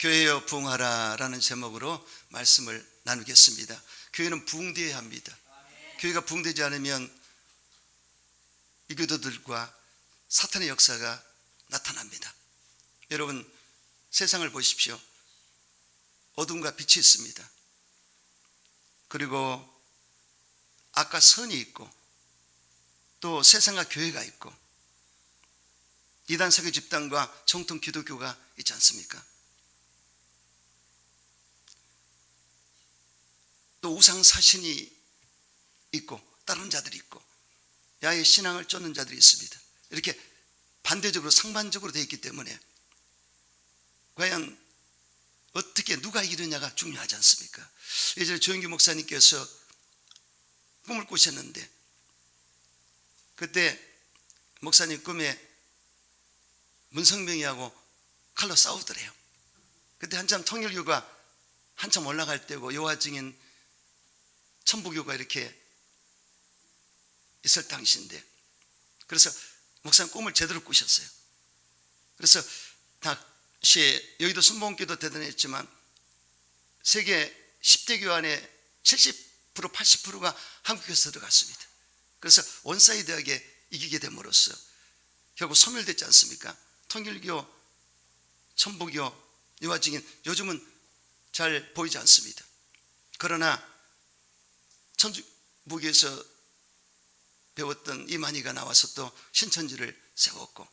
교회여 부흥하라라는 제목으로 말씀을 나누겠습니다. 교회는 부흥되어야 합니다. 교회가 부흥되지 않으면 이교도들과 사탄의 역사가 나타납니다. 여러분, 세상을 보십시오. 어둠과 빛이 있습니다. 그리고 악과 선이 있고 또 세상과 교회가 있고 이단 세계 집단과 정통 기독교가 있지 않습니까? 또 우상 사신이 있고 다른 자들이 있고 야외 신앙을 쫓는 자들이 있습니다. 이렇게 반대적으로 상반적으로 되어 있기 때문에 과연 어떻게 누가 이기느냐가 중요하지 않습니까? 예전에 조영규 목사님께서 꿈을 꾸셨는데 그때 목사님 꿈에 문성명이하고 칼로 싸우더래요. 그때 한참 통일교가 한참 올라갈 때고 여호와 증인 천부교가 이렇게 있을 당시인데 그래서 목사님 꿈을 제대로 꾸셨어요. 그래서 당시에 여의도 순복음교도 대단했지만 세계 10대 교회 안에 70% 80%가 한국에서 들어갔습니다. 그래서 원사이드하게 이기게 됨으로써 결국 소멸됐지 않습니까? 통일교, 천부교, 여호와 증인 요즘은 잘 보이지 않습니다. 그러나 천주교에서 배웠던 이만희가 나와서 또 신천지를 세웠고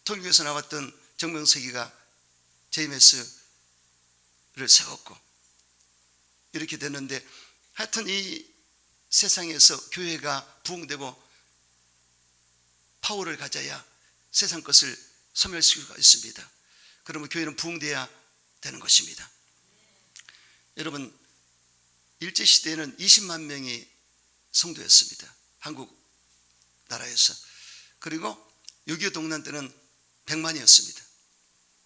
통일교에서 나왔던 정명석이가 JMS를 세웠고 이렇게 되는데 하여튼 이 세상에서 교회가 부흥되고 파워를 가져야 세상 것을 소멸시킬 수가 있습니다. 그러면 교회는 부흥돼야 되는 것입니다. 여러분, 일제시대에는 20만 명이 성도였습니다. 한국 나라에서. 그리고 6.25 동란 때는 100만이었습니다.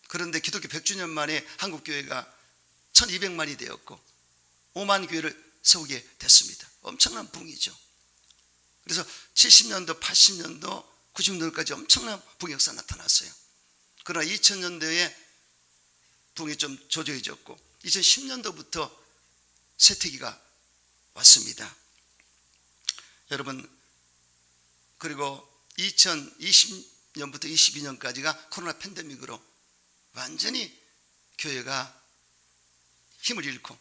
그런데 기독교 100주년 만에 한국교회가 1200만이 되었고 5만 교회를 세우게 됐습니다. 엄청난 부흥이죠. 그래서 70년도, 80년도, 90년도까지 엄청난 부흥 역사가 나타났어요. 그러나 2000년대에 부흥이 좀 조조해졌고 2010년도부터 쇠퇴기가 왔습니다. 여러분, 그리고 2020년부터 22년까지가 코로나 팬데믹으로 완전히 교회가 힘을 잃고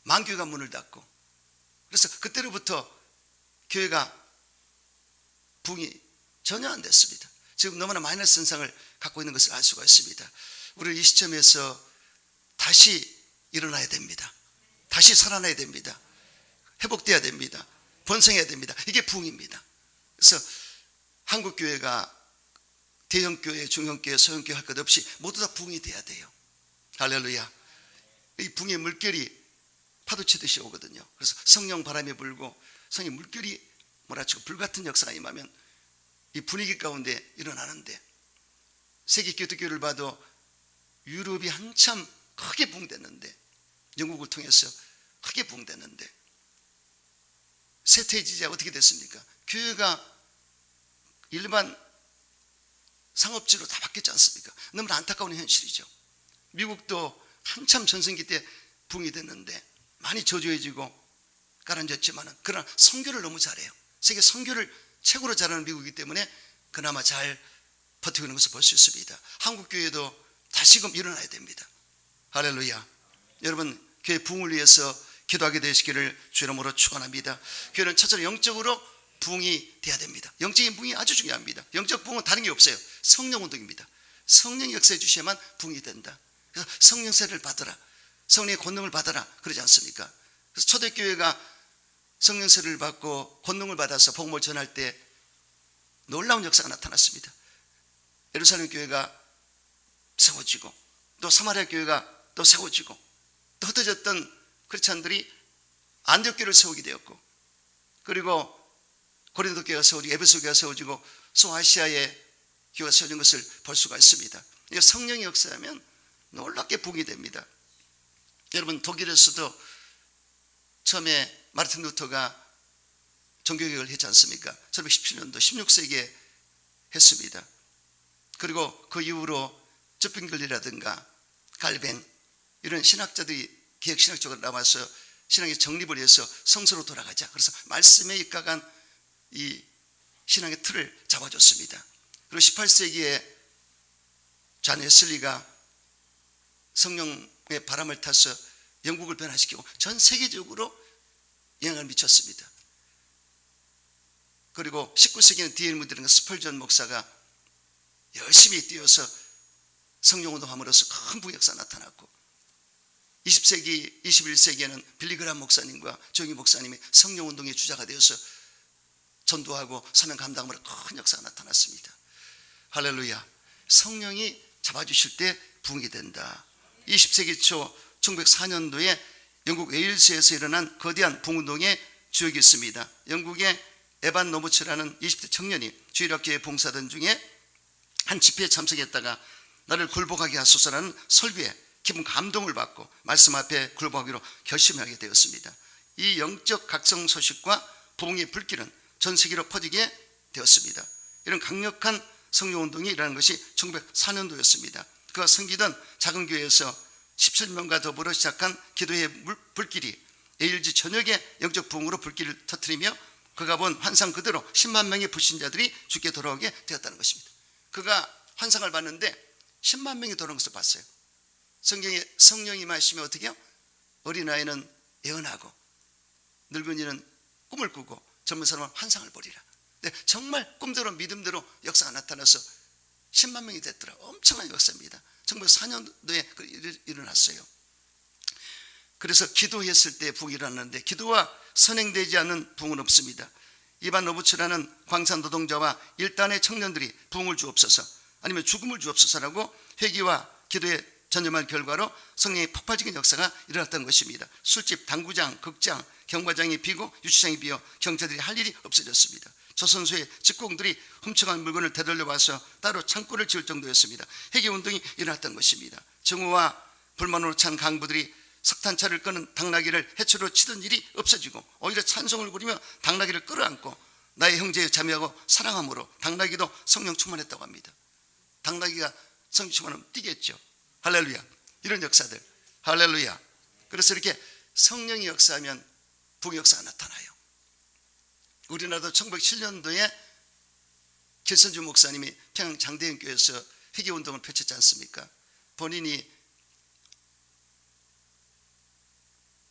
만교회가 문을 닫고 그래서 그때로부터 교회가 부흥이 전혀 안 됐습니다. 지금 너무나 마이너스 현상을 갖고 있는 것을 알 수가 있습니다. 우리 이 시점에서 다시 일어나야 됩니다. 다시 살아나야 됩니다. 회복돼야 됩니다. 번성해야 됩니다. 이게 부흥입니다. 그래서 한국교회가 대형교회, 중형교회, 소형교회 할 것 없이 모두 다 부흥이 돼야 돼요. 할렐루야. 이 부흥의 물결이 파도치듯이 오거든요. 그래서 성령 바람이 불고 성령 물결이 몰아치고 불같은 역사가 임하면 이 분위기 가운데 일어나는데 세계 기독교를 봐도 유럽이 한참 크게 부흥됐는데 영국을 통해서 크게 부흥됐는데 쇠퇴지자 어떻게 됐습니까? 교회가 일반 상업지로 다 바뀌었지 않습니까? 너무나 안타까운 현실이죠. 미국도 한참 전성기 때 부흥이 됐는데 많이 저조해지고 가라앉았지만 그러나 선교를 너무 잘해요. 세계 선교를 최고로 잘하는 미국이기 때문에 그나마 잘 버티고 있는 것을 볼 수 있습니다. 한국교회도 다시금 일어나야 됩니다. 할렐루야. 여러분, 교회 부흥을 위해서 기도하게 되시기를 주 이름으로 축원합니다. 교회는 첫째로 영적으로 부흥이 돼야 됩니다. 영적인 부흥이 아주 중요합니다. 영적 부흥은 다른 게 없어요. 성령 운동입니다. 성령이 역사해 주셔야만 부흥이 된다. 그래서 성령세를 받으라, 성령의 권능을 받아라 그러지 않습니까? 그래서 초대교회가 성령세를 받고 권능을 받아서 복음을 전할 때 놀라운 역사가 나타났습니다. 예루살렘 교회가 세워지고 또 사마리아 교회가 또 세워지고 또 흩어졌던 크리스찬들이 안디옥 교회를 세우게 되었고 그리고 고린도 교회가 세워지고 에베소 교회가 세워지고 소아시아의 교회가 세워진 것을 볼 수가 있습니다. 성령이 역사하면 놀랍게 부흥이 됩니다. 여러분, 독일에서도 처음에 마르틴 루터가 종교개혁을 했지 않습니까? 1517년도 16세기에 했습니다. 그리고 그 이후로 접근글리라든가 갈뱅, 이런 신학자들이 개혁신학적으로 나와서 신앙의 정립을 해서 성서로 돌아가자. 그래서 말씀에 입각한 이 신앙의 틀을 잡아줬습니다. 그리고 18세기에 존 웨슬리가 성령의 바람을 타서 영국을 변화시키고 전 세계적으로 영향을 미쳤습니다. 그리고 19세기에는 D.L. 무디라는 스펄전 목사가 열심히 뛰어서 성령운동함으로써 큰 부역사가 나타났고, 20세기, 21세기에는 빌리그람 목사님과 조용희 목사님이 성령운동의 주자가 되어서 전도하고 사명 감당함으로 큰 역사가 나타났습니다. 할렐루야. 성령이 잡아주실 때 부흥이 된다. 20세기 초 1904년도에 영국 웨일스에서 일어난 거대한 부흥운동의 주역이 있습니다. 영국의 에반 노무츠라는 20대 청년이 주일학교에 봉사하던 중에 한 집회에 참석했다가 나를 굴복하게 하소서라는 설교에 기분 감동을 받고 말씀 앞에 굴복하기로 결심하게 되었습니다. 이 영적 각성 소식과 부흥의 불길은 전 세계로 퍼지게 되었습니다. 이런 강력한 성령운동이 일어난 것이 1904년도였습니다. 그가 섬기던 작은 교회에서 17명과 더불어 시작한 기도의 불길이 에일즈 전역의 영적 부흥으로 불길을 터뜨리며 그가 본 환상 그대로 10만 명의 불신자들이 주께 돌아오게 되었다는 것입니다. 그가 환상을 봤는데 10만 명이 돌아온 것을 봤어요. 성경에 성령이 임하시면 어떻게 해요? 어린아이는 예언하고 늙은이는 꿈을 꾸고 젊은 사람은 환상을 보리라. 근데 정말 꿈대로 믿음대로 역사가 나타나서 10만 명이 됐더라. 엄청난 역사입니다. 1904년도에 일어났어요. 그래서 기도했을 때 부흥이 일어났는데 기도와 선행되지 않는 부흥은 없습니다. 이반 노부츠라는 광산 노동자와 일단의 청년들이 부흥을 주옵소서 아니면 죽음을 주옵소서라고 회개와 기도에 전념한 결과로 성령의 폭발적인 역사가 일어났던 것입니다. 술집, 당구장, 극장, 경마장이 비고 유치장이 비어 경찰들이 할 일이 없어졌습니다. 조선소의 직공들이 훔쳐간 물건을 되돌려와서 따로 창고를 지을 정도였습니다. 회개운동이 일어났던 것입니다. 정오와 불만으로 찬 강부들이 석탄차를 끄는 당나귀를 해초로 치던 일이 없어지고 오히려 찬송을 부리며 당나귀를 끌어안고 나의 형제 자매하고 사랑함으로 당나귀도 성령 충만했다고 합니다. 당나귀가 성령 충만하면 뛰겠죠. 할렐루야. 이런 역사들. 할렐루야. 그래서 이렇게 성령이 역사하면 부흥 역사가 나타나요. 우리나라도 1907년도에 길선주 목사님이 평양 장대현교회에서 회개운동을 펼쳤지 않습니까? 본인이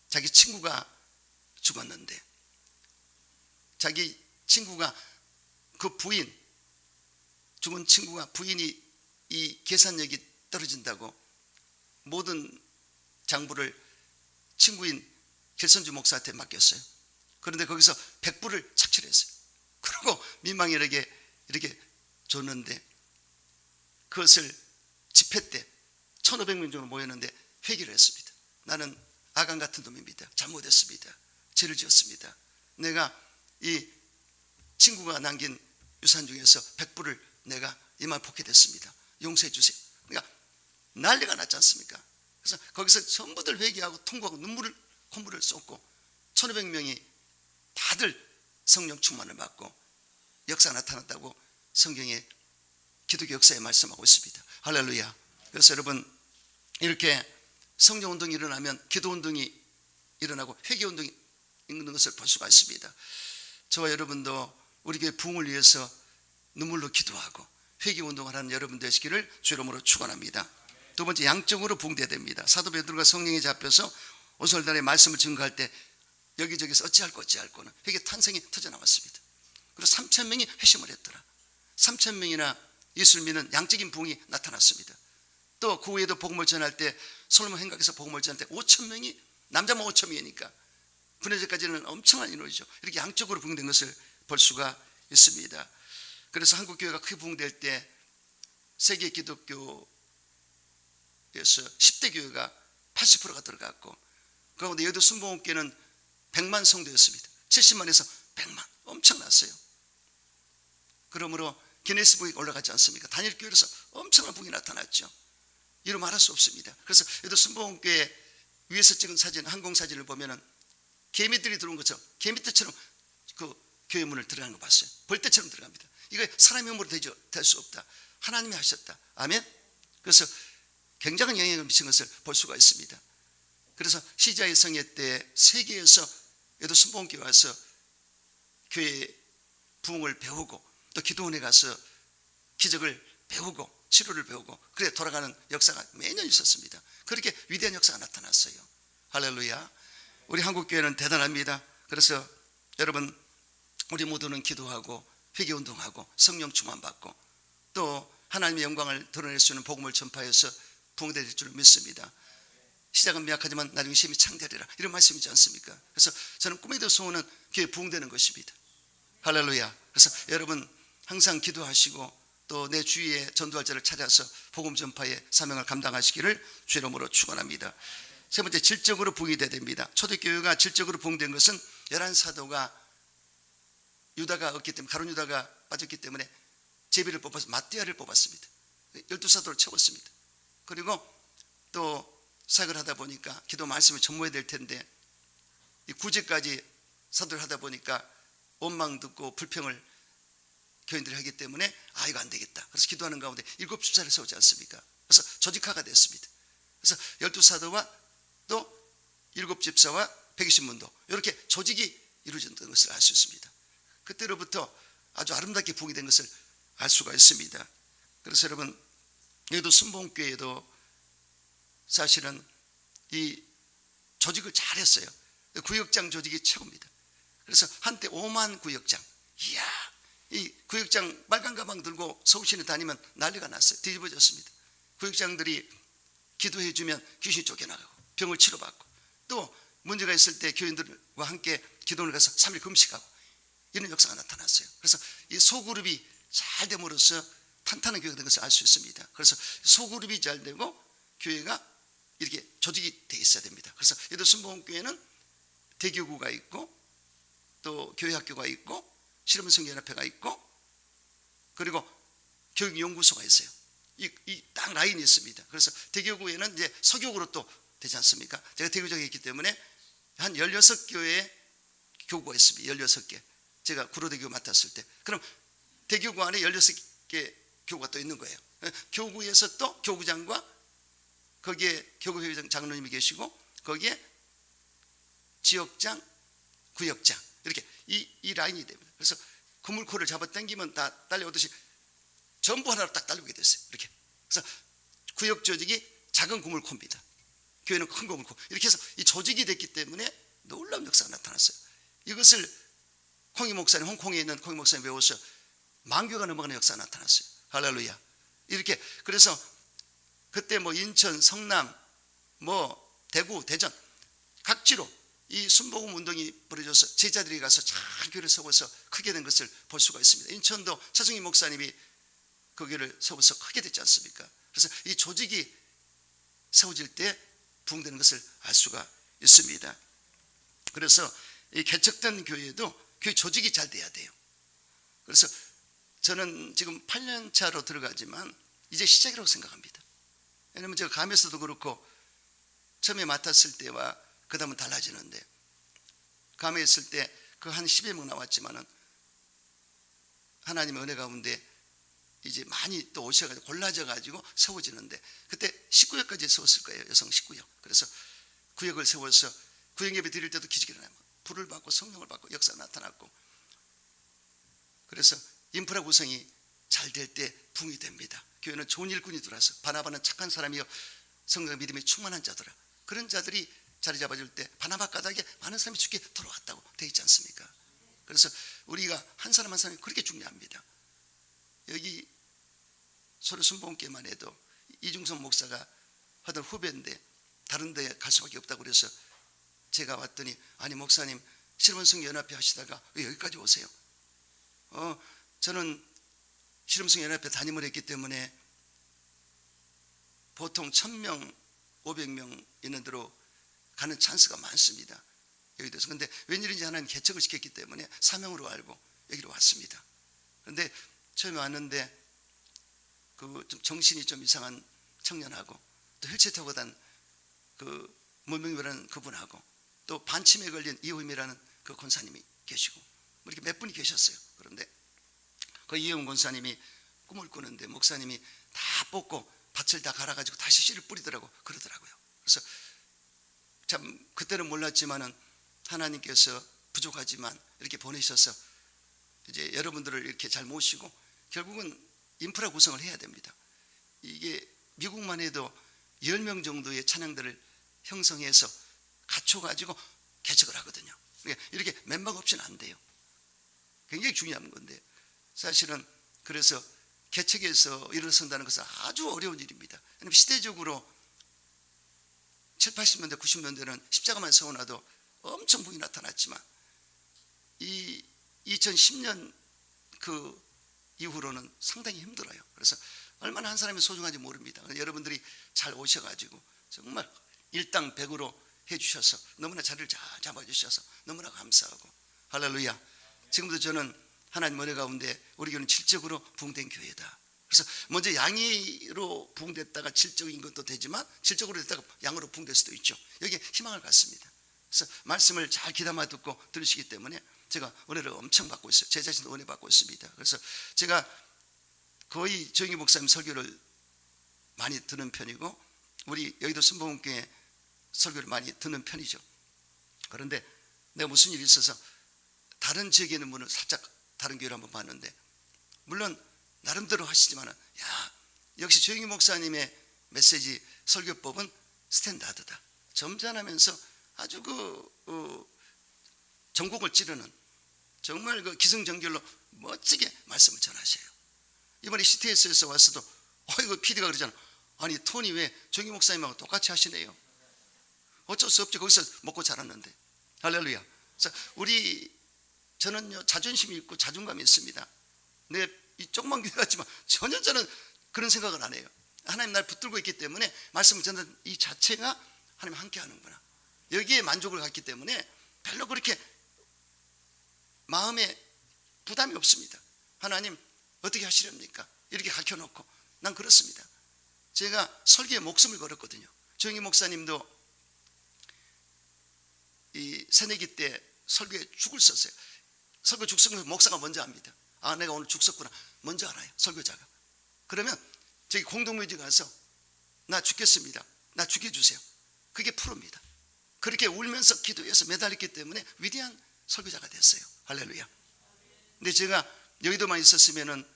자기 친구가 죽었는데 자기 친구가 그 부인, 죽은 친구가 부인이 이 계산력이 떨어진다고 모든 장부를 친구인 길선주 목사한테 맡겼어요. 그런데 거기서 100불을 착취했어요. 그리고 민망하게 이렇게 줬는데 그것을 집회 때 1,500명 정도 모였는데 회개를 했습니다. 나는 아간 같은 놈입니다. 잘못했습니다. 죄를 지었습니다. 내가 이 친구가 남긴 유산 중에서 100불을 내가 이만 포켓했습니다. 용서해 주세요. 그러니까 난리가 났지 않습니까? 그래서 거기서 전부들 회개하고 통곡하고 콧물을 쏟고 1,500명이 다들 성령 충만을 받고 역사가 나타났다고 성경의 기독교 역사에 말씀하고 있습니다. 할렐루야. 그래서 여러분 이렇게 성령운동이 일어나면 기도운동이 일어나고 회개운동이 있는 것을 볼 수가 있습니다. 저와 여러분도 우리 교회 부흥을 위해서 눈물로 기도하고 회개운동을 하는 여러분 되시기를 주 이름으로 축원합니다. 두 번째, 양적으로 부흥돼야 됩니다. 사도 베드로가 성령에 잡혀서 오솔단의 말씀을 증거할 때 여기저기서 어찌할거는 회개 탄생이 터져나왔습니다. 그리고 3,000명이 회심을 했더라. 3,000명이나 예수를 믿는 양적인 부흥이 나타났습니다. 또 그 후에도 복음을 전할 때 솔로몬 행각에서 복음을 전할 때 5,000명이 남자만 5,000명이니까 분회제까지는 엄청난 인원이죠. 이렇게 양적으로 부흥된 것을 볼 수가 있습니다. 그래서 한국교회가 크게 부흥될 때 세계 기독교에서 10대 교회가 80%가 들어갔고 그 가운데 여의도 순복음교회는 100만 성도였습니다. 70만에서 100만 엄청났어요. 그러므로 기네스북에 올라가지 않습니까? 단일교회에서 엄청난 부흥이 나타났죠. 이루 말할 수 없습니다. 그래서 여의도 순복음교회 위에서 찍은 사진, 항공사진을 보면은 개미들이 들어온 것처럼 개미떼처럼 그 교회 문을 들어가는 거 봤어요. 벌떼처럼 들어갑니다. 이거 사람의 힘으로 될 수 없다. 하나님이 하셨다. 아멘. 그래서 굉장한 영향을 미친 것을 볼 수가 있습니다. 그래서 시자의 성회 때 세계에서 여도 순복음교회 와서 교회 부흥을 배우고 또 기도원에 가서 기적을 배우고 치료를 배우고 그래 돌아가는 역사가 매년 있었습니다. 그렇게 위대한 역사가 나타났어요. 할렐루야. 우리 한국교회는 대단합니다. 그래서 여러분 우리 모두는 기도하고 회개운동하고 성령 충만받고 또 하나님의 영광을 드러낼 수 있는 복음을 전파해서 부흥될 줄 믿습니다. 시작은 미약하지만 나중에 심히 창대리라, 이런 말씀이지 않습니까? 그래서 저는 꿈에도 소원은 교회 부흥되는 것입니다. 할렐루야. 그래서 여러분 항상 기도하시고 또 내 주위에 전도할 자를 찾아서 복음 전파의 사명을 감당하시기를 주의 이름으로 축원합니다. 세 번째, 질적으로 부흥이 돼야 됩니다. 초대교회가 질적으로 부흥된 것은 11사도가 유다가 없기 때문에, 가룟 유다가 빠졌기 때문에 제비를 뽑아서 마띠아를 뽑았습니다. 12사도를 채웠습니다. 그리고 또 사역을 하다 보니까 기도 말씀을 전무해야 될 텐데 이 구제까지 사도를 하다 보니까 원망 듣고 불평을 교인들이 하기 때문에 이거 안 되겠다. 그래서 기도하는 가운데 7 집사를 세우지 않습니까? 그래서 조직화가 됐습니다. 그래서 12사도와 또 7 집사와 120문도 이렇게 조직이 이루어졌던 것을 알 수 있습니다. 그때로부터 아주 아름답게 부흥이 된 것을 알 수가 있습니다. 그래서 여러분 여기도 순복음교회에도 사실은 이 조직을 잘했어요. 구역장 조직이 최고입니다. 그래서 한때 5만 구역장, 이야, 이 구역장 빨간 가방 들고 서울시내 다니면 난리가 났어요. 뒤집어졌습니다. 구역장들이 기도해주면 귀신이 쫓겨나가고 병을 치료받고 또 문제가 있을 때 교인들과 함께 기도원을 가서 3일 금식하고 이런 역사가 나타났어요. 그래서 이 소그룹이 잘 됨으로써 탄탄한 교회가 된 것을 알 수 있습니다. 그래서 소그룹이 잘 되고 교회가 이렇게 조직이 돼 있어야 됩니다. 그래서 여도 순복음교회는 대교구가 있고 또 교회학교가 있고 실험성연합회가 있고 그리고 교육연구소가 있어요. 이 딱 라인이 있습니다. 그래서 대교구에는 이제 서교구로 또 되지 않습니까? 제가 대교장에 있기 때문에 한 16교회 교구가 있습니다. 16개. 제가 구로대교 맡았을 때. 그럼 대교구 안에 16개 교구가 또 있는 거예요. 교구에서 또 교구장과 거기에 교구회장 장로님이 계시고 거기에 지역장, 구역장 이렇게 이 라인이 됩니다. 그래서 그물코를 잡아 당기면 다 딸려오듯이 전부 하나로 딱 딸려오게 됐어요. 이렇게. 그래서 구역 조직이 작은 그물코입니다. 교회는 큰 그물코. 이렇게 해서 이 조직이 됐기 때문에 놀라운 역사가 나타났어요. 이것을 홍익 목사님, 홍콩에 있는 홍익 목사님 배워서 만교가 넘어가는 역사가 나타났어요. 할렐루야. 이렇게 그래서 그때 뭐 인천, 성남, 뭐 대구, 대전 각지로 이 순복음 운동이 벌어져서 제자들이 가서 잘 교회를 세워서 크게 된 것을 볼 수가 있습니다. 인천도 차승희 목사님이 그 교회를 세워서 크게 됐지 않습니까? 그래서 이 조직이 세워질 때 부흥되는 것을 알 수가 있습니다. 그래서 이 개척된 교회도 교회 조직이 잘 돼야 돼요. 그래서 저는 지금 8년 차로 들어가지만 이제 시작이라고 생각합니다. 왜냐하면 제가 감에서도 그렇고 처음에 맡았을 때와 그 다음은 달라지는데 감에 있을 때 그 한 10여 명 나왔지만은 하나님의 은혜 가운데 이제 많이 또 오셔가지고 골라져가지고 세워지는데 그때 19역까지 세웠을 거예요. 여성 19역. 그래서 구역을 세워서 구역 예배 드릴 때도 기적이 일어나요. 불을 받고 성령을 받고 역사가 나타났고 그래서 인프라 구성이 잘 될 때 붕이 됩니다. 교회는 좋은 일꾼이 들어와서 바나바는 착한 사람이요 성령 믿음이 충만한 자더라. 그런 자들이 자리 잡아줄 때 바나바 까닭에 많은 사람이 죽게 돌아왔다고 되어 있지 않습니까? 그래서 우리가 한 사람 한 사람이 그렇게 중요합니다. 여기 서로 순복음교회만 해도 이중성 목사가 하던 후배인데 다른 데 갈 수밖에 없다고 그래서 제가 왔더니 아니 목사님 실험성연합회 하시다가 왜 여기까지 오세요? 저는 실험성연합회 담임을 했기 때문에 보통 1000명 500명 있는 대로 가는 찬스가 많습니다. 여기도서. 근데 웬일인지 하나님 개척을 시켰기 때문에 사명으로 알고 여기로 왔습니다. 그런데 처음에 왔는데 그 좀 정신이 좀 이상한 청년하고 또 휠체어 타고 단 그 문명이라는 그분하고 또 반침에 걸린 이호임이라는 그 권사님이 계시고 뭐 이렇게 몇 분이 계셨어요. 그런데 그 이호임 권사님이 꿈을 꾸는데 목사님이 다 뽑고 밭을 다 갈아가지고 다시 씨를 뿌리더라고 그러더라고요. 그래서 참 그때는 몰랐지만은 하나님께서 부족하지만 이렇게 보내셔서 이제 여러분들을 이렇게 잘 모시고 결국은 인프라 구성을 해야 됩니다. 이게 미국만 해도 10명 정도의 찬양들을 형성해서 갖춰가지고 개척을 하거든요. 그러니까 이렇게 맨방 없이는 안 돼요. 굉장히 중요한 건데 사실은 그래서 개척에서 일어선다는 것은 아주 어려운 일입니다. 시대적으로 7, 80년대, 90년대는 십자가만 세워놔도 엄청 부이 나타났지만 이 2010년 그 이후로는 상당히 힘들어요. 그래서 얼마나 한 사람이 소중한지 모릅니다. 여러분들이 잘 오셔가지고 정말 일당백으로 해주셔서 너무나 자리를 잘 잡아주셔서 너무나 감사하고 할렐루야. 지금도 저는 하나님 은혜 가운데 우리 교회는 질적으로 부흥된 교회다. 그래서 먼저 양으로 부흥됐다가 질적인 것도 되지만 질적으로 됐다가 양으로 부흥될 수도 있죠. 여기에 희망을 갖습니다. 그래서 말씀을 잘 귀담아 듣고 들으시기 때문에 제가 은혜를 엄청 받고 있어요. 제 자신도 은혜 받고 있습니다. 그래서 제가 거의 조영희 목사님 설교를 많이 듣는 편이고 우리 여의도 순복음교회 설교를 많이 듣는 편이죠. 그런데 내가 무슨 일이 있어서 다른 지역에 있는 분을 살짝 다른 교회를 한번 봤는데 물론 나름대로 하시지만 역시 조영희 목사님의 메시지 설교법은 스탠다드다. 점잖으면서 아주 전곡을 찌르는 정말 그 기승전결로 멋지게 말씀을 전하셔요. 이번에 CTS에서 왔어도 이거 PD가 그러잖아. 아니 톤이 왜 조영희 목사님하고 똑같이 하시네요. 어쩔 수 없죠. 거기서 먹고 자랐는데. 할렐루야. 그래서 저는요 자존심이 있고 자존감이 있습니다. 내 이 조그만 교회 같지만 전혀 저는 그런 생각을 안 해요. 하나님 날 붙들고 있기 때문에 말씀을 전하는 이 자체가 하나님 함께 하는구나. 여기에 만족을 갖기 때문에 별로 그렇게 마음에 부담이 없습니다. 하나님 어떻게 하시렵니까? 이렇게 가르쳐놓고 난 그렇습니다. 제가 설교에 목숨을 걸었거든요. 조영희 목사님도 이 새내기 때 설교에 죽을 썼어요. 설교 죽 쓰면 목사가 먼저 합니다. 내가 오늘 죽 썼구나 먼저 알아요. 설교자가. 그러면 저기 공동묘지 가서 나 죽겠습니다. 나 죽여주세요. 그게 프로입니다. 그렇게 울면서 기도해서 매달렸기 때문에 위대한 설교자가 됐어요. 할렐루야. 근데 제가 여의도만 있었으면은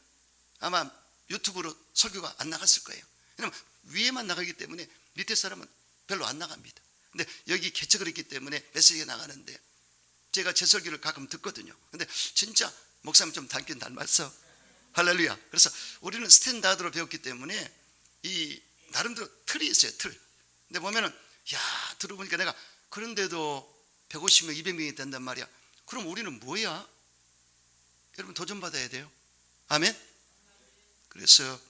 아마 유튜브로 설교가 안 나갔을 거예요. 왜냐면 위에만 나가기 때문에 밑에 사람은 별로 안 나갑니다. 근데 여기 개척을 했기 때문에 메시지가 나가는데 제가 제 설교를 가끔 듣거든요. 근데 진짜 목사님 좀 닮긴 닮았어. 할렐루야. 그래서 우리는 스탠다드로 배웠기 때문에 이 나름대로 틀이 있어요. 틀. 근데 보면은 들어보니까 내가 그런데도 150명 200명이 된단 말이야. 그럼 우리는 뭐야? 여러분 도전받아야 돼요. 아멘. 그래서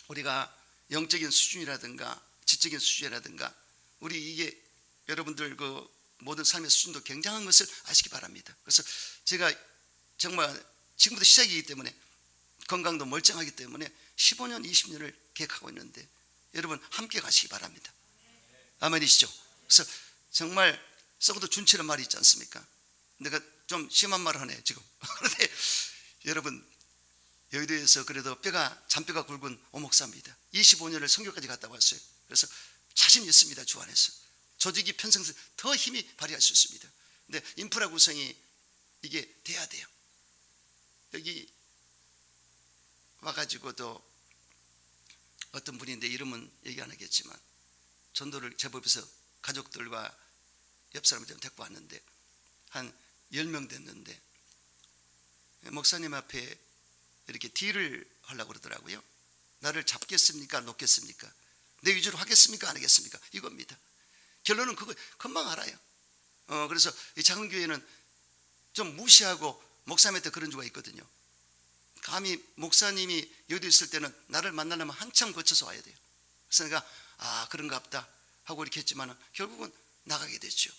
우리가 영적인 수준이라든가 지적인 수준이라든가 우리 이게 여러분들 그 모든 삶의 수준도 굉장한 것을 아시기 바랍니다. 그래서 제가 정말 지금부터 시작이기 때문에 건강도 멀쩡하기 때문에 15년 20년을 계획하고 있는데 여러분 함께 가시기 바랍니다. 아멘이시죠? 그래서 정말 썩어도 준치란 말이 있지 않습니까? 내가 좀 심한 말을 하네 지금. 그런데 여러분 여의도에서 그래도 잔뼈가 굵은 오목사입니다. 25년을 선교까지 갔다 왔어요. 그래서 자신 있습니다. 주 안에서 조직이 편성돼서 더 힘이 발휘할 수 있습니다. 근데 인프라 구성이 이게 돼야 돼요. 여기 와가지고도 어떤 분인데 이름은 얘기 안 하겠지만 전도를 제법에서 가족들과 옆 사람을 좀 데리고 왔는데 한 10명 됐는데 목사님 앞에 이렇게 딜을 하려고 그러더라고요. 나를 잡겠습니까? 놓겠습니까? 내 위주로 하겠습니까? 안 하겠습니까? 이겁니다. 결론은 그거 금방 알아요. 그래서 이 작은 교회는 좀 무시하고 목사님한테 그런 주가 있거든요. 감히 목사님이 여기 있을 때는 나를 만나려면 한참 거쳐서 와야 돼요. 그래서 내가 그런가 보다 하고 이렇게 했지만 결국은 나가게 됐죠.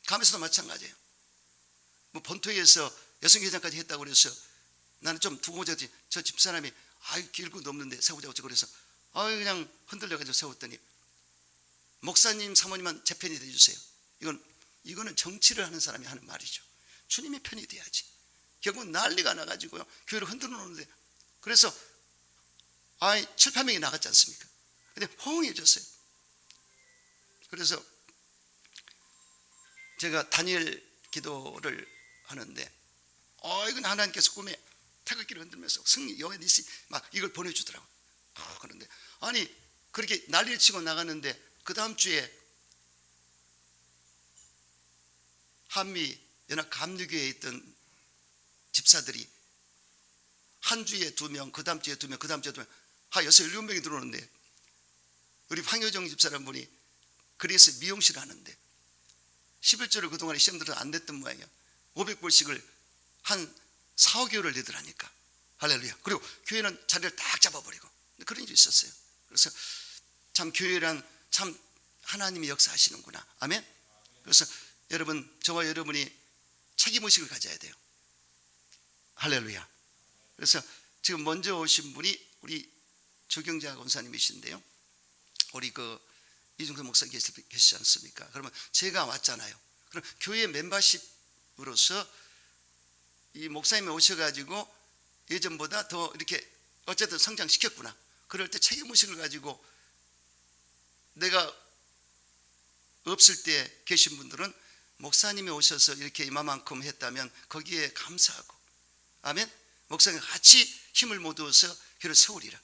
감에서도 마찬가지예요. 뭐 본토에서 여성회장까지 했다고 그래서 나는 좀 두고 오자지. 저 집사람이 길고 넘는데 세우자고 그래서 그냥 흔들려가지고 세웠더니 목사님 사모님만 제 편이 돼주세요. 이거는 정치를 하는 사람이 하는 말이죠. 주님의 편이 돼야지. 결국은 난리가 나가지고요 교회를 흔들어 놓는데 그래서 7, 8명이 나갔지 않습니까? 근데 호응해줬어요. 그래서 제가 다니엘 기도를 하는데 이건 하나님께서 꿈에 태극기를 흔들면서 승리 여호와의 니시 막 이걸 보내주더라고요. 그런데 아니 그렇게 난리를 치고 나갔는데 그 다음 주에 한미 연합 감리교회에 있던 집사들이 한 주에 2명, 그 다음 주에 2명, 그 다음 주에 2명, 한 6, 7명이 들어오는데 우리 황효정 집사라는 분이 그리스 미용실을 하는데 11조를 그동안에 시험 들어서 안 냈던 모양이야. 500불씩을 한 4, 5개월을 내더라니까. 할렐루야. 그리고 교회는 자리를 딱 잡아버리고 그런 일이 있었어요. 그래서 참 교회란 참 하나님이 역사하시는구나. 아멘. 그래서 여러분, 저와 여러분이 책임의식을 가져야 돼요. 할렐루야. 그래서 지금 먼저 오신 분이 우리 조경자 권사님이신데요, 우리 이중섭 목사 계시지 않습니까? 그러면 제가 왔잖아요. 그럼 교회 멤버십으로서 이 목사님이 오셔가지고 예전보다 더 이렇게 어쨌든 성장시켰구나. 그럴 때 책임의식을 가지고 내가 없을 때 계신 분들은 목사님이 오셔서 이렇게 이만큼 했다면 거기에 감사하고, 아멘. 목사님 같이 힘을 모두어서 교회를 세우리라.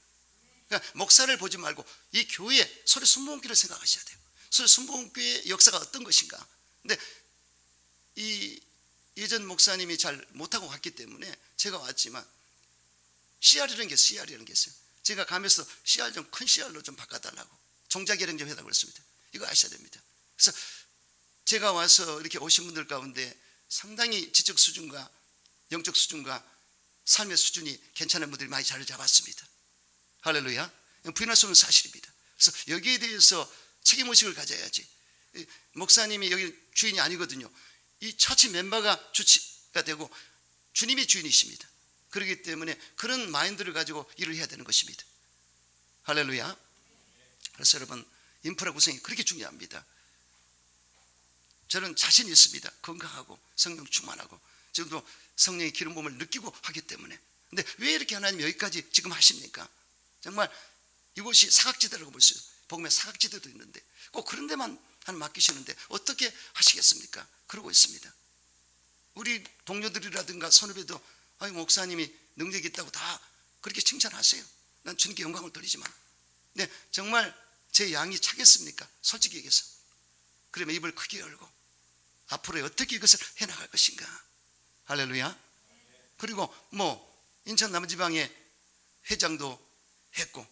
그러니까 목사를 보지 말고 이 교회 서로 순복음교회를 생각하셔야 돼요. 서로 순복음교회의 역사가 어떤 것인가. 근데 이 예전 목사님이 잘 못하고 갔기 때문에 제가 왔지만 CR이라는 게 있어요. 제가 가면서 CR 좀 큰 CR로 좀 바꿔달라고, 종자개량 좀 해달라고 그랬습니다. 이거 아셔야 됩니다. 그래서 제가 와서 이렇게 오신 분들 가운데 상당히 지적 수준과 영적 수준과 삶의 수준이 괜찮은 분들이 많이 자리 잡았습니다. 할렐루야. 부인할 수 없는 사실입니다. 그래서 여기에 대해서 책임의식을 가져야지. 목사님이 여기 주인이 아니거든요. 이 처치 멤버가 주치가 되고 주님이 주인이십니다. 그렇기 때문에 그런 마인드를 가지고 일을 해야 되는 것입니다. 할렐루야. 그래서 여러분, 인프라 구성이 그렇게 중요합니다. 저는 자신 있습니다. 건강하고 성령 충만하고 지금도 성령의 기름 부음을 느끼고 하기 때문에. 근데 왜 이렇게 하나님이 여기까지 지금 하십니까? 정말 이곳이 사각지대라고 볼 수 있어요. 복음의 사각지대도 있는데 꼭 그런 데만 맡기시는데 어떻게 하시겠습니까? 그러고 있습니다. 우리 동료들이라든가 선후배도 목사님이 능력이 있다고 다 그렇게 칭찬하세요. 난 주님께 영광을 돌리지만, 근데 정말 제 양이 차겠습니까? 솔직히 얘기해서. 그러면 입을 크게 열고 앞으로 어떻게 이것을 해나갈 것인가. 할렐루야. 그리고 인천 남지방에 회장도 했고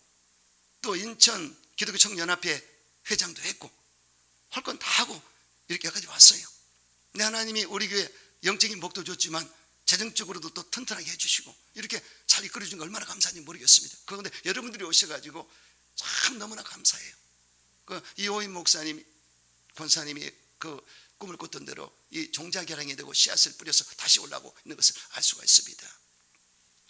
또 인천 기독교 청년연합회 회장도 했고 할 건 다 하고 이렇게 여기까지 왔어요. 근데 하나님이 우리 교회 영적인 목도 줬지만 재정적으로도 또 튼튼하게 해주시고 이렇게 잘 이끌어준 거 얼마나 감사한지 모르겠습니다. 그런데 여러분들이 오셔가지고 참 너무나 감사해요. 이호인 목사님, 권사님이 그 꿈을 꿨던 대로 이 종자개량이 되고 씨앗을 뿌려서 다시 올라오고 있는 것을 알 수가 있습니다.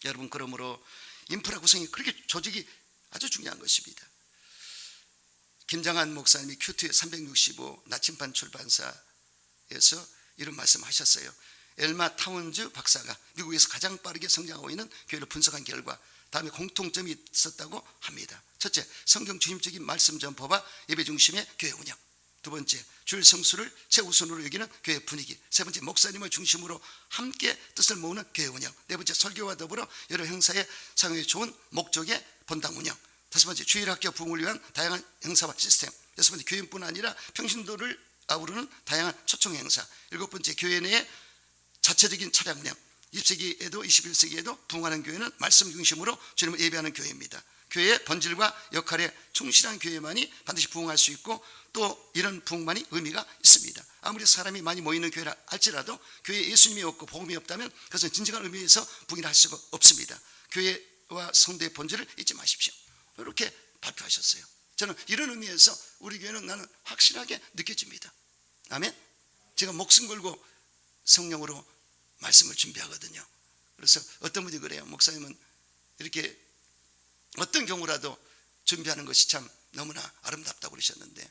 여러분, 그러므로 인프라 구성이 그렇게 조직이 아주 중요한 것입니다. 김장한 목사님이 큐트의 365 나침반 출판사에서 이런 말씀하셨어요. 엘마 타운즈 박사가 미국에서 가장 빠르게 성장하고 있는 교회를 분석한 결과 다음에 공통점이 있었다고 합니다. 첫째, 성경 중심적인 말씀 전파와 예배 중심의 교회 운영. 두 번째, 주일 성수를 최우선으로 여기는 교회 분위기. 세 번째, 목사님을 중심으로 함께 뜻을 모으는 교회 운영. 네 번째, 설교와 더불어 여러 행사에 사용해 좋은 목적의 본당 운영. 다섯 번째, 주일학교 부흥을 위한 다양한 행사와 시스템. 여섯 번째, 교인뿐 아니라 평신도를 아우르는 다양한 초청 행사. 일곱 번째, 교회 내에 자체적인 차량 운영. 20세기에도 21세기에도 부흥하는 교회는 말씀 중심으로 주님을 예배하는 교회입니다. 교회의 본질과 역할에 충실한 교회만이 반드시 부흥할 수 있고 또 이런 부흥만이 의미가 있습니다. 아무리 사람이 많이 모이는 교회라 할지라도 교회에 예수님이 없고 복음이 없다면 그것은 진정한 의미에서 부흥을 할 수가 없습니다. 교회와 성도의 본질을 잊지 마십시오. 이렇게 발표하셨어요. 저는 이런 의미에서 우리 교회는 나는 확실하게 느껴집니다. 아멘. 제가 목숨 걸고 성령으로 말씀을 준비하거든요. 그래서 어떤 분이 그래요. 목사님은 이렇게 어떤 경우라도 준비하는 것이 참 너무나 아름답다고 그러셨는데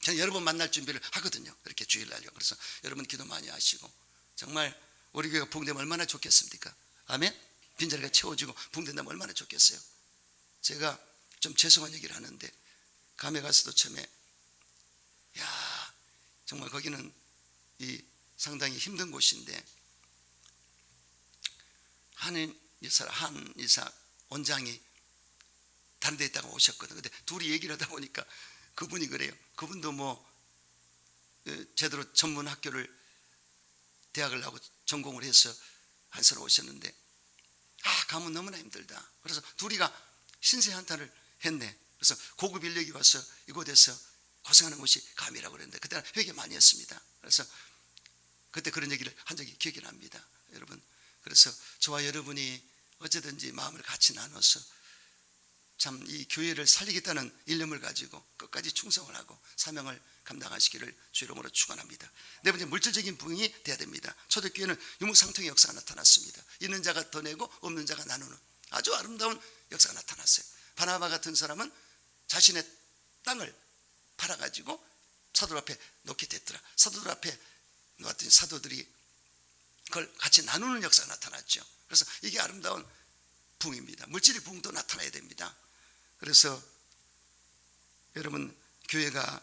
저는 여러 번 만날 준비를 하거든요. 이렇게 주일날요. 그래서 여러분 기도 많이 하시고 정말 우리 교회가 부흥되면 얼마나 좋겠습니까? 아멘. 빈자리가 채워지고 부흥된다면 얼마나 좋겠어요. 제가 좀 죄송한 얘기를 하는데 감에 가서도 처음에 정말 거기는 이 상당히 힘든 곳인데 한 이사 원장이 다른 데 있다가 오셨거든. 근데 둘이 얘기를 하다 보니까 그분이 그래요. 그분도 뭐 제대로 전문 학교를 대학을 나고 전공을 해서 한서로 오셨는데 가면 너무나 힘들다. 그래서 둘이가 신세 한탄을 했네. 그래서 고급 인력이 와서 이곳에서 고생하는 곳이 감이라고 그랬는데 그때는 회개 많이 했습니다. 그래서 그때 그런 얘기를 한 적이 기억이 납니다. 여러분, 그래서 저와 여러분이 어쨌든지 마음을 같이 나눠서 참 이 교회를 살리겠다는 일념을 가지고 끝까지 충성을 하고 사명을 감당하시기를 주 이름으로 축원합니다. 네 번째, 물질적인 부흥이 돼야 됩니다. 초대교회는 유무상통의 역사가 나타났습니다. 있는 자가 더 내고 없는 자가 나누는 아주 아름다운 역사가 나타났어요. 바나바 같은 사람은 자신의 땅을 팔아가지고 사도들 앞에 놓게 됐더라. 사도들 앞에 놓았더니 사도들이 그걸 같이 나누는 역사가 나타났죠. 그래서 이게 아름다운 부흥입니다. 물질의 부흥도 나타나야 됩니다. 그래서 여러분, 교회가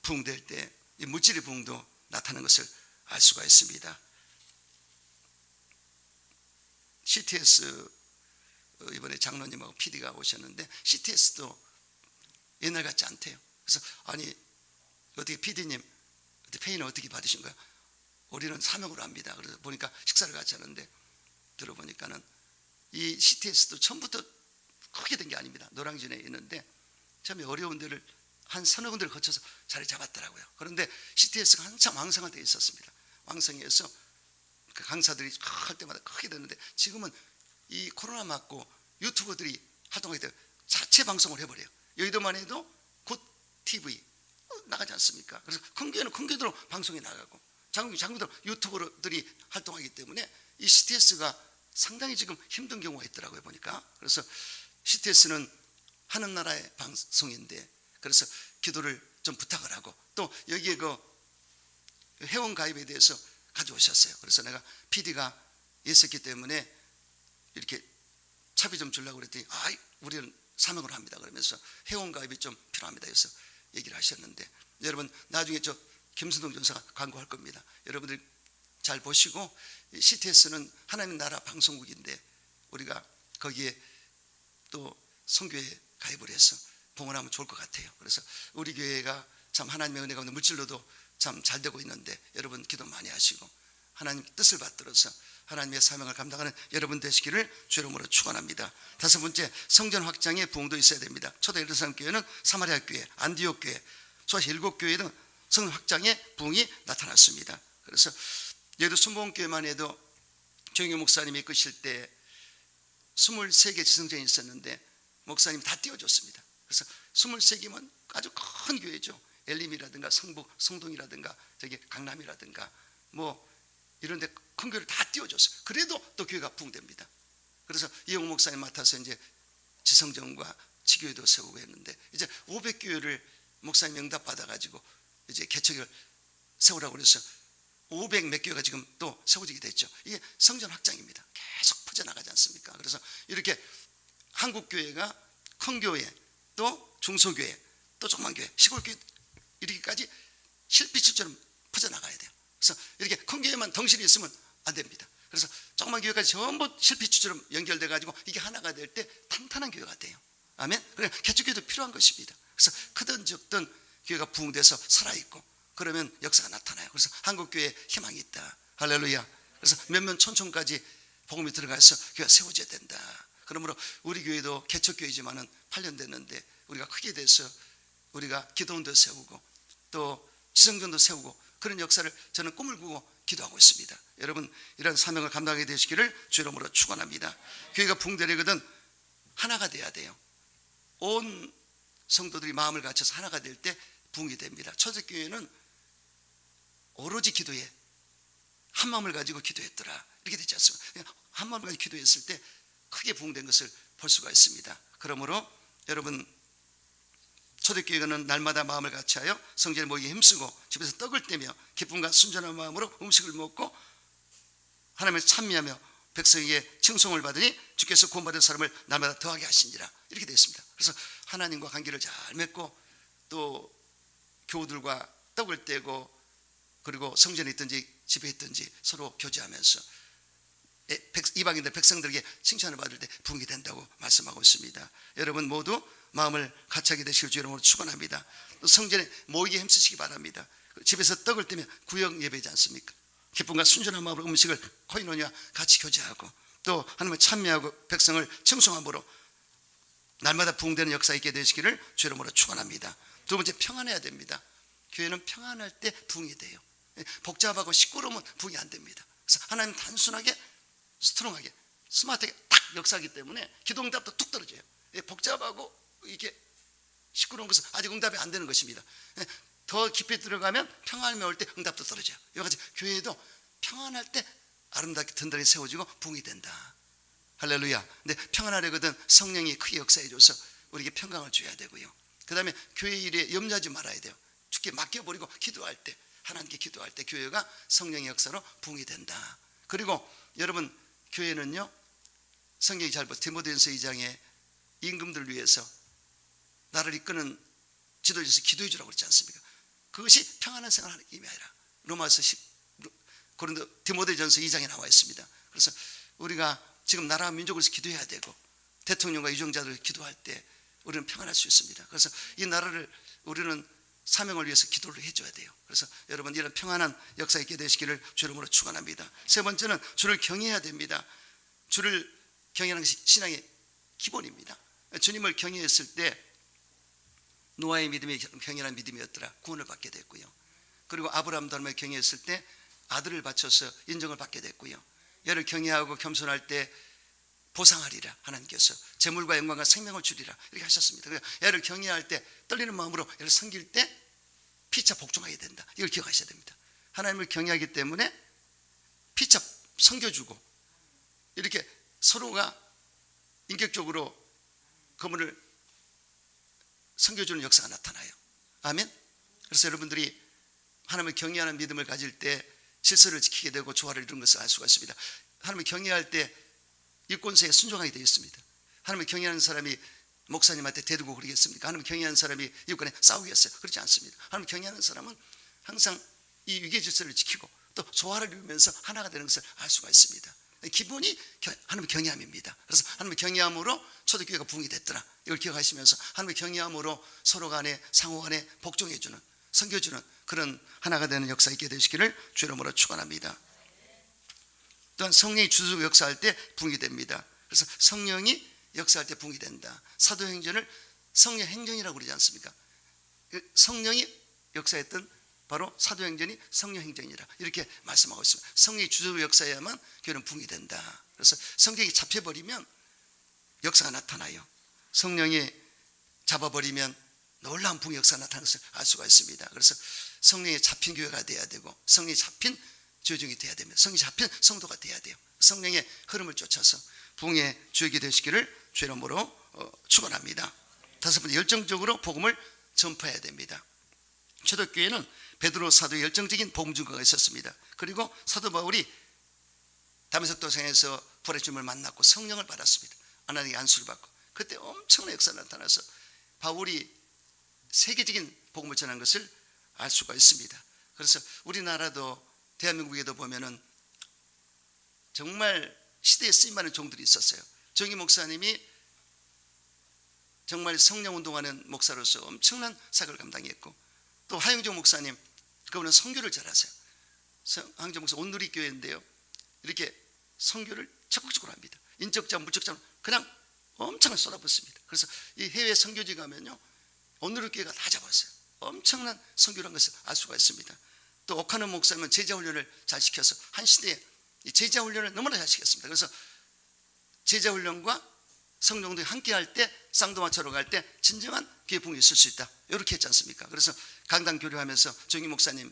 부흥될 때 이 물질의 부흥도 나타나는 것을 알 수가 있습니다. CTS 이번에 장로님하고 PD가 오셨는데 CTS도 옛날 같지 않대요. 그래서 아니 어떻게 PD님 페이는 어떻게 받으신 거야? 우리는 사명으로 합니다. 그래서 보니까 식사를 같이 하는데 들어보니까는 이 CTS도 처음부터 크게 된 게 아닙니다. 노량진에 있는데 처음에 어려운 데를 한 서너 군데를 거쳐서 자리 잡았더라고요. 그런데 CTS가 한참 왕성할 때 있었습니다. 왕성해서 그 강사들이 할 때마다 크게 됐는데 지금은 이 코로나 맞고 유튜버들이 활동하기 때문에 자체 방송을 해버려요. 여의도만 해도 굿 TV 나가지 않습니까? 그래서 큰 교회는 큰 교회대로 방송이 나가고 작은 교회대로 유튜버들이 활동하기 때문에 이 CTS가 상당히 지금 힘든 경우가 있더라고요, 보니까. 그래서 CTS는 하는 나라의 방송인데 그래서 기도를 좀 부탁을 하고 또 여기에 그 회원 가입에 대해서 가져오셨어요. 그래서 내가 PD가 있었기 때문에 이렇게 차비 좀 주려고 그랬더니 우리는 사명을 합니다. 그러면서 회원 가입이 좀 필요합니다. 그래서 얘기를 하셨는데 여러분, 나중에 저 김순동 전사가 광고할 겁니다. 여러분들 잘 보시고, CTS는 하나님 나라 방송국인데 우리가 거기에 또 선교에 가입을 해서 봉헌하면 좋을 것 같아요. 그래서 우리 교회가 참 하나님의 은혜 가운데 물질로도 참 잘 되고 있는데 여러분 기도 많이 하시고 하나님 뜻을 받들어서 하나님의 사명을 감당하는 여러분 되시기를 주 이름으로 축원합니다. 다섯 번째, 성전 확장의 부흥도 있어야 됩니다. 초대 예루살렘 교회는 사마리아 교회, 안디옥 교회, 소아시 7교회 등 성전 확장의 부흥이 나타났습니다. 그래서 예루 순복음교회만 해도 조영규 목사님이 이끄실 때 23개 지성전이 있었는데 목사님 다 띄워줬습니다. 그래서 23개면 아주 큰 교회죠. 엘림이라든가 성북, 성동이라든가 저기 강남이라든가 뭐 이런 데 큰 교회를 다 띄워줬어요. 그래도 또 교회가 부흥됩니다. 그래서 이영호 목사님 맡아서 이제 지성전과 지교회도 세우고 했는데 이제 500교회를 목사님 응답 받아가지고 이제 개척을 세우라고 그래서 500 몇 교회가 지금 또 세워지게 됐죠. 이게 성전 확장입니다. 계속 퍼져나가지 않습니까? 그래서 이렇게 한국교회가 큰 교회, 또 중소교회, 또 조그만 교회, 시골교회 이렇게까지 실핏줄처럼 퍼져나가야 돼요. 그래서 이렇게 큰 교회만 덩실이 있으면 안 됩니다. 그래서 조그만 교회까지 전부 실핏줄처럼 연결돼 가지고 이게 하나가 될 때 탄탄한 교회가 돼요. 아멘. 그러니까 개척교회도 필요한 것입니다. 그래서 크든 적든 교회가 부흥돼서 살아있고 그러면 역사가 나타나요. 그래서 한국교회에 희망이 있다. 할렐루야. 그래서 몇몇 촌촌까지 복음이 들어가서 교회가 세워져야 된다. 그러므로 우리 교회도 개척교회지만은 8년 됐는데 우리가 크게 돼서 우리가 기도원도 세우고 또 지성전도 세우고 그런 역사를 저는 꿈을 꾸고 기도하고 있습니다. 여러분, 이런 사명을 감당하게 되시기를 주 이름으로 축원합니다. 교회가 부흥되려거든 하나가 돼야 돼요. 온 성도들이 마음을 갖춰서 하나가 될 때 부흥이 됩니다. 초대교회는 오로지 기도에 한 마음을 가지고 기도했더라 이렇게 되지 않습니까? 한 마음을 가지고 기도했을 때 크게 부흥된 것을 볼 수가 있습니다. 그러므로 여러분, 초대교회는 날마다 마음을 같이하여 성전에 모이기 힘쓰고 집에서 떡을 떼며 기쁨과 순전한 마음으로 음식을 먹고 하나님을 찬미하며 백성에게 칭송을 받으니 주께서 구원받은 사람을 날마다 더하게 하시니라 이렇게 되어 있습니다. 그래서 하나님과 관계를 잘 맺고 또 교우들과 떡을 떼고 그리고 성전에 있든지 집에 있든지 서로 교제하면서 이방인들 백성들에게 칭찬을 받을 때 부흥이 된다고 말씀하고 있습니다. 여러분 모두 마음을 같이 하게 되시길 주 이름으로 축원합니다. 또 성전에 모이게 힘쓰시기 바랍니다. 집에서 떡을 떼면 구역 예배지 않습니까? 기쁨과 순전한 마음으로 음식을 코이노니와 같이 교제하고 또 하나님을 찬미하고 백성을 청송함으로 날마다 부흥되는 역사 있게 되시기를 주 이름으로 축원합니다. 두 번째, 평안해야 됩니다. 교회는 평안할 때 부흥이 돼요. 복잡하고 시끄러우면 부흥이 안 됩니다. 그래서 하나님 단순하게 스트롱하게 스마트하게 딱 역사하기 때문에 기도 응답도 뚝 떨어져요. 복잡하고 이게 시끄러운 것은 아직 응답이 안 되는 것입니다. 더 깊이 들어가면 평안이 올 때 응답도 떨어져요. 이와 같이 교회도 평안할 때 아름답게 든든하게 세워지고 부흥이 된다. 할렐루야. 근데 평안하려거든 성령이 크게 역사해줘서 우리에게 평강을 줘야 되고요. 그 다음에 교회 일에 염려하지 말아야 돼요. 주께 맡겨버리고 기도할 때, 하나님께 기도할 때 교회가 성령의 역사로 부흥이 된다. 그리고 여러분, 교회는요, 성경이 잘 보세요. 디모데전서 2장에 임금들을 위해서 나를 이끄는 지도자에서 기도해 주라고 그랬지 않습니까? 그것이 평안한 생활하는 힘이 아니라 로마서 고린도 디모데전서 2장에 나와 있습니다. 그래서 우리가 지금 나라와 민족을 위해서 기도해야 되고 대통령과 유정자들 기도할 때 우리는 평안할 수 있습니다. 그래서 이 나라를 우리는 사명을 위해서 기도를 해줘야 돼요. 그래서 여러분 이런 평안한 역사 있게 되시기를 주 이름으로 축원합니다. 세 번째는 주를 경외해야 됩니다. 주를 경외하는 것이 신앙의 기본입니다. 주님을 경외했을 때 노아의 믿음이 경외한 믿음이었더라. 구원을 받게 됐고요. 그리고 아브라함도 하나님을 경외했을 때 아들을 바쳐서 인정을 받게 됐고요. 얘를 경외하고 겸손할 때 보상하리라. 하나님께서 재물과 영광과 생명을 주리라 이렇게 하셨습니다. 얘를 경외할 때 떨리는 마음으로 얘를 섬길 때 피차 복종하게 된다. 이걸 기억하셔야 됩니다. 하나님을 경외하기 때문에 피차 섬겨주고 이렇게 서로가 인격적으로 그분을 섬겨주는 역사가 나타나요. 아멘. 그래서 여러분들이 하나님을 경외하는 믿음을 가질 때 질서를 지키게 되고 조화를 이루는 것을 알 수가 있습니다. 하나님을 경외할 때 일권세에 순종하게 되어 있습니다. 하나님을 경외하는 사람이 목사님한테 대두고 그러겠습니까? 하나님을 경외하는 사람이 이웃간에 싸우겠어요? 그렇지 않습니다. 하나님을 경외하는 사람은 항상 이 위계 질서를 지키고 또 조화를 이루면서 하나가 되는 것을 알 수가 있습니다. 기본이 하나님의 경외함입니다. 그래서 하나님의 경외함으로 초대교회가 부흥이 됐더라. 이걸 기억하시면서 하나님의 경외함으로 서로 간에 상호 간에 복종해주는, 섬겨주는 그런 하나가 되는 역사 있게 되시기를 주 이름으로 축원합니다. 또한 성령이 주도적 역사할 때 부흥이 됩니다. 그래서 성령이 역사할 때 부흥이 된다. 사도행전을 성령 행전이라고 그러지 않습니까? 성령이 역사했던 바로 사도행전이 성령 행전이라 이렇게 말씀하고 있습니다. 성령이 주도적 역사해야만 교회는 부흥이 된다. 그래서 성경이 잡혀버리면 역사가 나타나요. 성령이 잡아버리면 놀라운 부흥 역사가 나타나는 것을 알 수가 있습니다. 그래서 성령이 잡힌 교회가 돼야 되고 성령이 잡힌 조정이 돼야 됩니다. 성령이 잡힌 성도가 돼야 돼요. 성령의 흐름을 쫓아서 부흥의 주역이 되시기를 주 이름으로 축원합니다. 다섯 번째, 열정적으로 복음을 전파해야 됩니다. 초대교회는 베드로 사도의 열정적인 복음 증거가 있었습니다. 그리고 사도 바울이 다메섹 도상에서 부활의 주님을 만났고 성령을 받았습니다. 하나님의 안수를 받고 그때 엄청난 역사가 나타나서 바울이 세계적인 복음을 전한 것을 알 수가 있습니다. 그래서 우리나라도 대한민국에도 보면은 정말 시대에 쓰임받는 종들이 있었어요. 정희 목사님이 정말 성령 운동하는 목사로서 엄청난 사역을 감당했고 또 하영종 목사님, 그분은 선교를 잘하세요. 하영종 목사 온누리 교회인데요, 이렇게 선교를 적극적으로 합니다. 인적자 물적자 그냥 엄청나게 쏟아붓습니다. 그래서 이 해외 선교지 가면요 온누리 교회가 다 잡았어요. 엄청난 선교를 한 것을 알 수가 있습니다. 또 오카노 목사님은 제자 훈련을 잘 시켜서 한 시대에 이 제자 훈련을 너무나 잘 시켰습니다. 그래서 제자 훈련과 성령들이 함께 할 때 쌍도마차로 갈 때 진정한 교회 부흥이 있을 수 있다. 이렇게 했지 않습니까? 그래서 강당 교류하면서 정희 목사님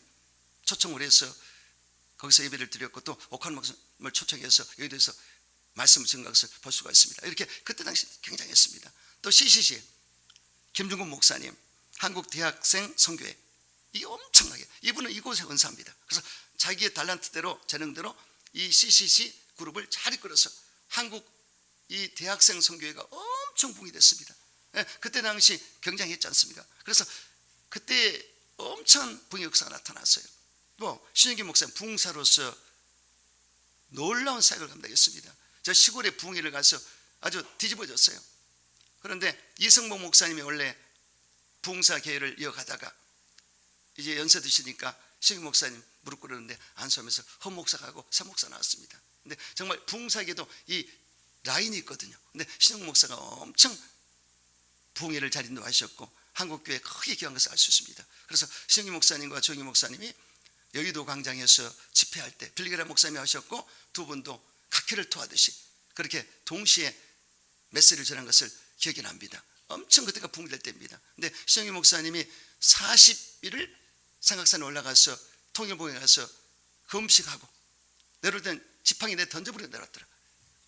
초청을 해서 거기서 예배를 드렸고 또 오카노 목사님을 초청해서 여의도에서 말씀을 전한 것을 볼 수가 있습니다. 이렇게 그때 당시 굉장했습니다. 또 CCC 김중곤 목사님 한국 대학생 선교회, 이게 엄청나게 이분은 이곳에 은사합니다. 그래서 자기의 달란트대로 재능대로 이 CCC 그룹을 잘 이끌어서 한국 이 대학생 선교회가 엄청 부흥이 됐습니다. 그때 당시 굉장했지 않습니까? 그래서 그때 엄청 부흥의 역사가 나타났어요. 뭐 신영기 목사님 부흥사로서 놀라운 사역을 감당했습니다. 저 시골에 부흥회를 가서 아주 뒤집어졌어요. 그런데 이성복 목사님이 원래 부흥사 계열을 이어가다가 이제 연세 드시니까 신영기 목사님 무릎 꿇었는데 안수하면서 허 목사 가고 사 목사 나왔습니다. 근데 정말 부흥사에게도 이 라인이 있거든요. 근데 신영기 목사가 엄청 부흥회를 잘 인도하셨고 한국교회에 크게 기여한 것을 알 수 있습니다. 그래서 신영기 목사님과 조영기 목사님이 여의도 광장에서 집회할 때 빌리그라 목사님이 하셨고 두 분도 각회를 토하듯이 그렇게 동시에 메시지를 전한 것을 기억이 납니다. 엄청 그때가 부흥될 때입니다. 근데 신영기 목사님이 40일을 삼각산에 올라가서 통일봉에 가서 금식하고 내려올 땐 지팡이 내 던져버리고 내려왔더라.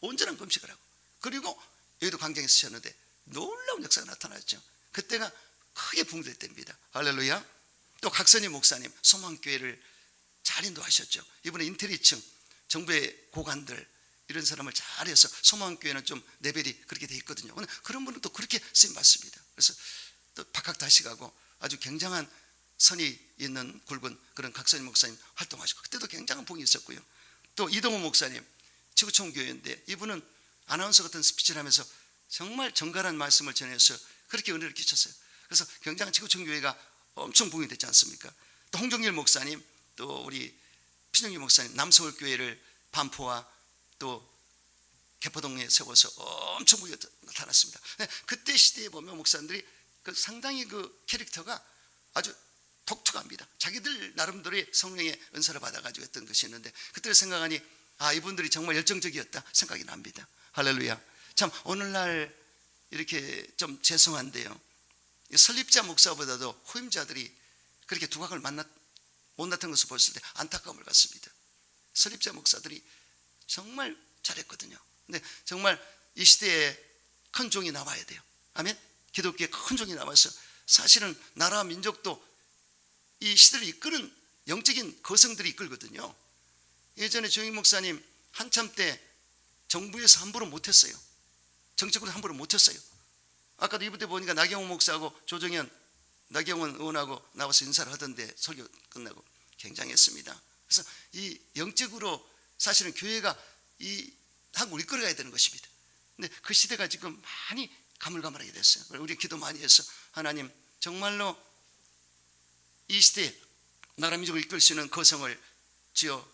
온전한 금식을 하고 그리고 여의도 광장에서 쉬었는데 놀라운 역사가 나타났죠. 그때가 크게 부흥될 때입니다. 할렐루야. 또 각선희 목사님 소망교회를 잘 인도하셨죠. 이번에 인테리층 정부의 고관들 이런 사람을 잘해서 소망교회는 좀 레벨이 그렇게 돼 있거든요. 그런 분은 또 그렇게 쓰임받습니다. 그래서 또 박학다식하고 아주 굉장한 선이 있는 굵은 그런 각선희 목사님 활동하시고 그때도 굉장한 부흥이 있었고요. 또 이동호 목사님 지구촌교회인데 이분은 아나운서 같은 스피치를 하면서 정말 정갈한 말씀을 전해서 그렇게 은혜를 끼쳤어요. 그래서 굉장한 지구촌교회가 엄청 부흥이 됐지 않습니까? 또 홍정일 목사님 또 우리 신영기 목사님 남서울교회를 반포와 또 개포동에 세워서 엄청 부흥이 나타났습니다. 그때 시대에 보면 목사님들이 상당히 그 캐릭터가 아주 독특합니다. 자기들 나름대로의 성령의 은사를 받아가지고 했던 것이 있는데 그때를 생각하니 이분들이 정말 열정적이었다 생각이 납니다. 할렐루야. 참 오늘날 이렇게 좀 죄송한데요, 설립자 목사보다도 후임자들이 그렇게 두각을 못 나타낸 것을 봤을 때 안타까움을 갖습니다. 설립자 목사들이 정말 잘했거든요. 근데 정말 이 시대에 큰 종이 나와야 돼요. 아멘. 기독교에 큰 종이 나와서 사실은 나라와 민족도 이 시대를 이끄는 영적인 거성들이 이끌거든요. 예전에 조영희 목사님 한참 때 정부에서 함부로 못했어요. 정책으로 함부로 못했어요. 아까도 이번 때 보니까 나경원 목사하고 조정현, 나경원 의원하고 나와서 인사를 하던데 설교 끝나고 굉장했습니다. 그래서 이 영적으로 사실은 교회가 이 한국을 이끌어가야 되는 것입니다. 근데 그 시대가 지금 많이 가물가물하게 됐어요. 우리 기도 많이 해서 하나님 정말로 이 시대에 나라 민족을 이끌 수 있는 거성을 지어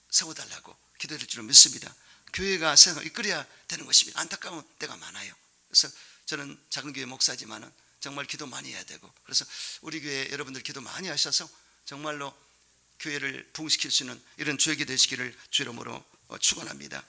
세워달라고 기도할 줄로 믿습니다. 교회가 세상을 이끌어야 되는 것입니다. 안타까운 때가 많아요. 그래서 저는 작은 교회 목사지만은 정말 기도 많이 해야 되고, 그래서 우리 교회 여러분들 기도 많이 하셔서 정말로 교회를 부흥시킬 수 있는 이런 주역이 되시기를 주 이름으로 축원합니다.